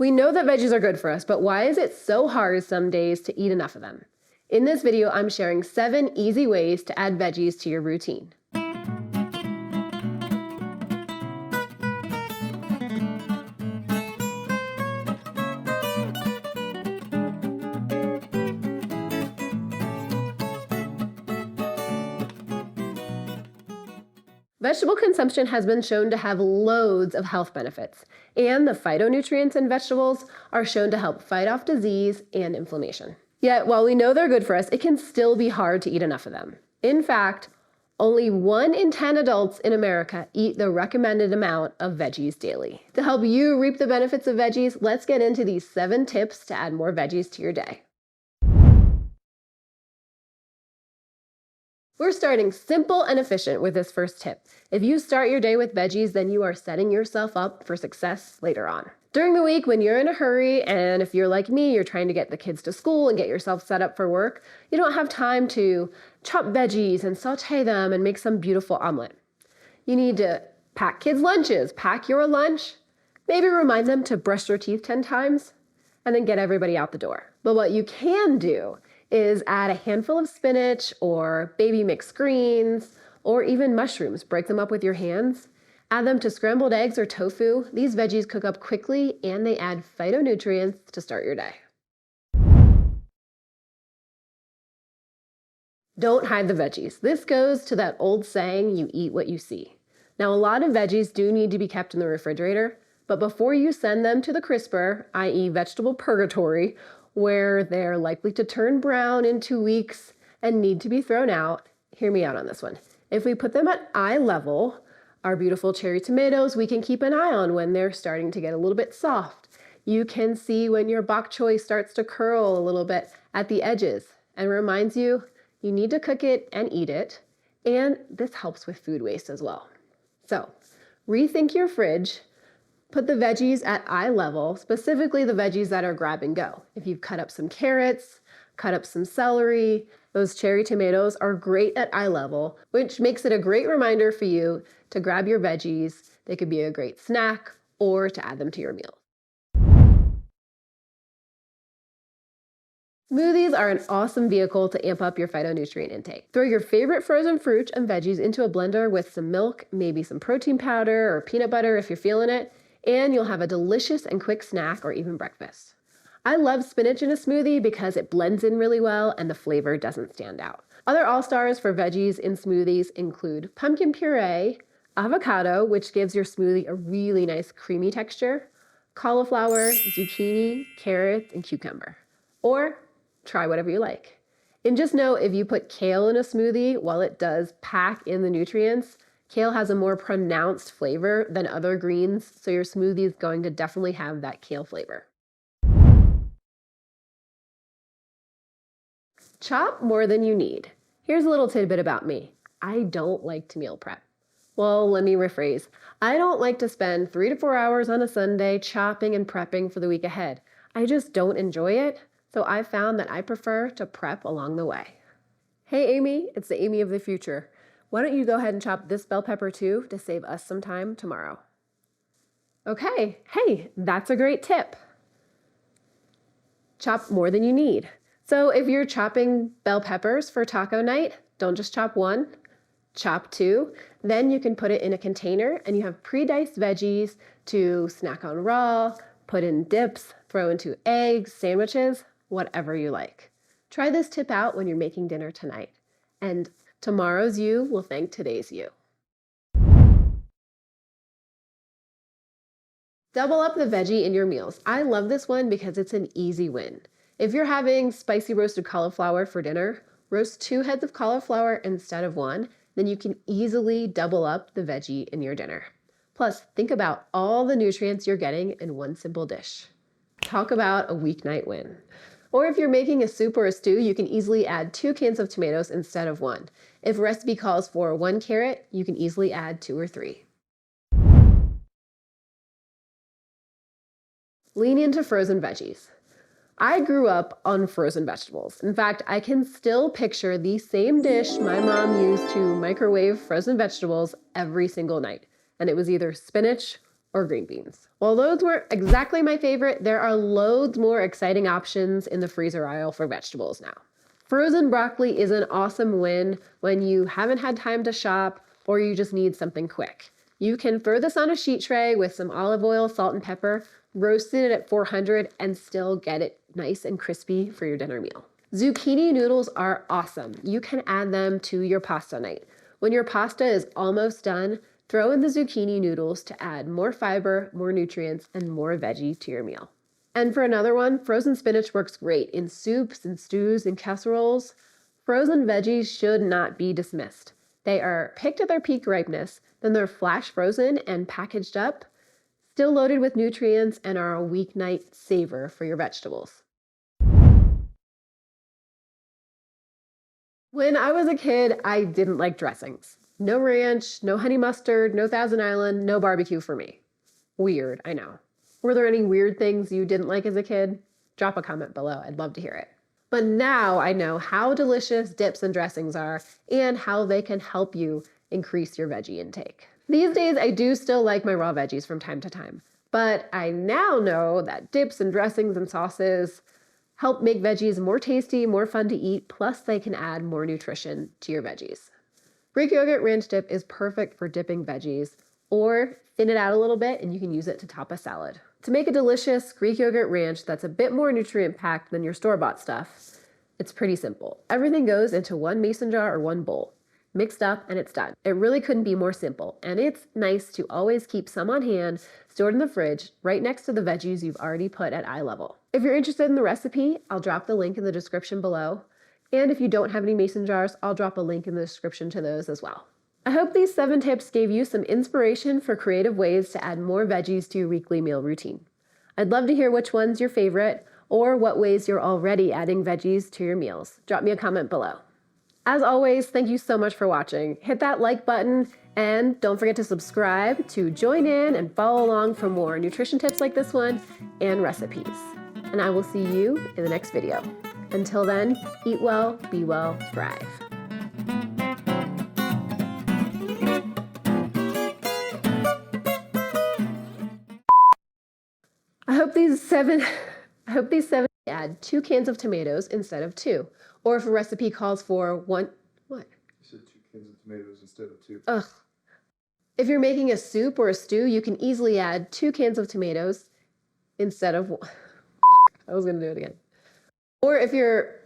We know that veggies are good for us, but why is it so hard some days to eat enough of them? In this video, I'm sharing 7 easy ways to add veggies to your routine. Vegetable consumption has been shown to have loads of health benefits, and the phytonutrients in vegetables are shown to help fight off disease and inflammation. Yet, while we know they're good for us, it can still be hard to eat enough of them. In fact, only 1 in 10 adults in America eat the recommended amount of veggies daily. To help you reap the benefits of veggies, let's get into these 7 tips to add more veggies to your day. We're starting simple and efficient with this first tip. If you start your day with veggies, then you are setting yourself up for success later on. During the week when you're in a hurry, and if you're like me, you're trying to get the kids to school and get yourself set up for work, you don't have time to chop veggies and saute them and make some beautiful omelet. You need to pack kids' lunches, pack your lunch, maybe remind them to brush their teeth 10 times, and then get everybody out the door. But what you can do is add a handful of spinach or baby mixed greens or even mushrooms. Break them up with your hands. Add them to scrambled eggs or tofu. These veggies cook up quickly and they add phytonutrients to start your day. Don't hide the veggies. This goes to that old saying, you eat what you see. Now, a lot of veggies do need to be kept in the refrigerator, but before you send them to the crisper, i.e. vegetable purgatory, where they're likely to turn brown in 2 weeks and need to be thrown out, hear me out on this one. If we put them at eye level, our beautiful cherry tomatoes, we can keep an eye on when they're starting to get a little bit soft. You can see when your bok choy starts to curl a little bit at the edges and reminds you you need to cook it and eat it. And this helps with food waste as well. So rethink your fridge. Put the veggies at eye level, specifically the veggies that are grab and go. If you've cut up some carrots, cut up some celery, those cherry tomatoes are great at eye level, which makes it a great reminder for you to grab your veggies. They could be a great snack or to add them to your meal. Smoothies are an awesome vehicle to amp up your phytonutrient intake. Throw your favorite frozen fruit and veggies into a blender with some milk, maybe some protein powder or peanut butter if you're feeling it, and you'll have a delicious and quick snack or even breakfast. I love spinach in a smoothie because it blends in really well and the flavor doesn't stand out. Other all-stars for veggies in smoothies include pumpkin puree, avocado, which gives your smoothie a really nice creamy texture, cauliflower, zucchini, carrots, and cucumber. Or try whatever you like. And just know if you put kale in a smoothie, while it does pack in the nutrients, kale has a more pronounced flavor than other greens, so your smoothie is going to definitely have that kale flavor. Chop more than you need. Here's a little tidbit about me. I don't like to meal prep. Well, let me rephrase. I don't like to spend 3 to 4 hours on a Sunday chopping and prepping for the week ahead. I just don't enjoy it, so I found that I prefer to prep along the way. Hey Amy, it's the Amy of the future. Why don't you go ahead and chop this bell pepper too to save us some time tomorrow? Okay, hey, that's a great tip. Chop more than you need. So if you're chopping bell peppers for taco night, don't just chop 1, chop 2. Then you can put it in a container and you have pre-diced veggies to snack on raw, put in dips, throw into eggs, sandwiches, whatever you like. Try this tip out when you're making dinner tonight. And tomorrow's you will thank today's you. Double up the veggie in your meals. I love this one because it's an easy win. If you're having spicy roasted cauliflower for dinner, roast 2 heads of cauliflower instead of 1, then you can easily double up the veggie in your dinner. Plus, think about all the nutrients you're getting in one simple dish. Talk about a weeknight win. Or if you're making a soup or a stew, you can easily add 2 cans of tomatoes instead of 1. If a recipe calls for 1 carrot, you can easily add 2 or 3. Lean into frozen veggies. I grew up on frozen vegetables. In fact, I can still picture the same dish my mom used to microwave frozen vegetables every single night. And it was either spinach or green beans. While those were exactly my favorite, there are loads more exciting options in the freezer aisle for vegetables now. Frozen broccoli is an awesome win when you haven't had time to shop or you just need something quick. You can throw this on a sheet tray with some olive oil, salt, and pepper, roast it at 400, and still get it nice and crispy for your dinner meal. Zucchini noodles are awesome. You can add them to your pasta night. When your pasta is almost done, throw in the zucchini noodles to add more fiber, more nutrients, and more veggie to your meal. And for another one, frozen spinach works great in soups and stews and casseroles. Frozen veggies should not be dismissed. They are picked at their peak ripeness, then they're flash frozen and packaged up, still loaded with nutrients, and are a weeknight saver for your vegetables. When I was a kid, I didn't like dressings. No ranch, no honey mustard, no Thousand Island, no barbecue for me. Weird, I know. Were there any weird things you didn't like as a kid? Drop a comment below, I'd love to hear it. But now I know how delicious dips and dressings are and how they can help you increase your veggie intake. These days, I do still like my raw veggies from time to time, but I now know that dips and dressings and sauces help make veggies more tasty, more fun to eat, plus they can add more nutrition to your veggies. Greek yogurt ranch dip is perfect for dipping veggies, or thin it out a little bit and you can use it to top a salad. To make a delicious Greek yogurt ranch that's a bit more nutrient-packed than your store-bought stuff, it's pretty simple. Everything goes into one mason jar or one bowl, mixed up, and it's done. It really couldn't be more simple, and it's nice to always keep some on hand, stored in the fridge, right next to the veggies you've already put at eye level. If you're interested in the recipe, I'll drop the link in the description below. And if you don't have any mason jars, I'll drop a link in the description to those as well. I hope these 7 tips gave you some inspiration for creative ways to add more veggies to your weekly meal routine. I'd love to hear which one's your favorite or what ways you're already adding veggies to your meals. Drop me a comment below. As always, thank you so much for watching. Hit that like button and don't forget to subscribe to join in and follow along for more nutrition tips like this one and recipes. And I will see you in the next video. Until then, eat well, be well, thrive. I hope these seven add 2 cans of tomatoes instead of 2. Or if a recipe calls for 1, what? You said 2 cans of tomatoes instead of 2. Ugh. If you're making a soup or a stew, you can easily add 2 cans of tomatoes instead of 1. I was gonna do it again. Or if you're